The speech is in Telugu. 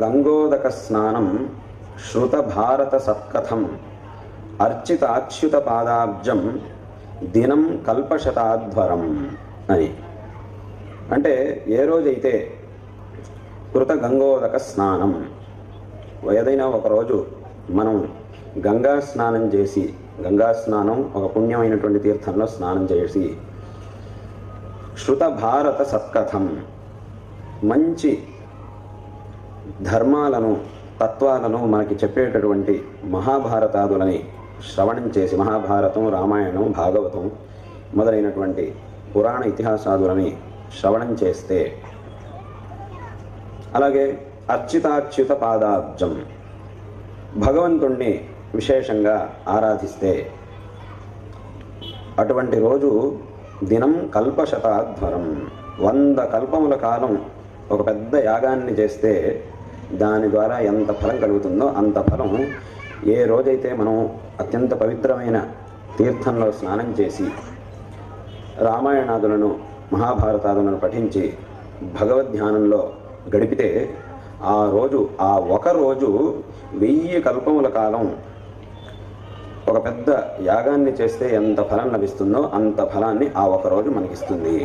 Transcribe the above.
గంగోదక స్నానం శ్రుత భారత సత్కథం అర్చితాచ్యుత పాదాబ్జం దినం కల్పశతాధ్వరం అని. అంటే ఏ రోజైతే కృత గంగోదక స్నానం, ఏదైనా ఒకరోజు మనం గంగా స్నానం చేసి, గంగా స్నానం ఒక పుణ్యమైనటువంటి తీర్థంలో స్నానం చేసి, శృత భారత సత్కథం మంచి ధర్మాలను తత్వాలను మనకి చెప్పేటటువంటి మహాభారతాదులని శ్రవణం చేసి, మహాభారతం, రామాయణం, భాగవతం మొదలైనటువంటి పురాణ ఇతిహాసాదులని శ్రవణం చేస్తే, అలాగే అర్చితాచ్యుత పాదాబ్జం భగవంతుణ్ణి విశేషంగా ఆరాధిస్తే, అటువంటి రోజు దినం కల్పశతాధ్వరం 100 కల్పముల కాలం ఒక పెద్ద యాగాన్ని చేస్తే దాని ద్వారా ఎంత ఫలం కలుగుతుందో అంత ఫలం ఏ రోజైతే మనం అత్యంత పవిత్రమైన తీర్థంలో స్నానం చేసి రామాయణాదులను మహాభారతాదులను పఠించి భగవద్ధ్యానంలో గడిపితే ఆ రోజు, ఆ ఒక రోజు 1000 కల్పముల కాలం ఒక పెద్ద యాగాన్ని చేస్తే ఎంత ఫలం లభిస్తుందో అంత ఫలాన్ని ఆ ఒక రోజు మనకిస్తుంది.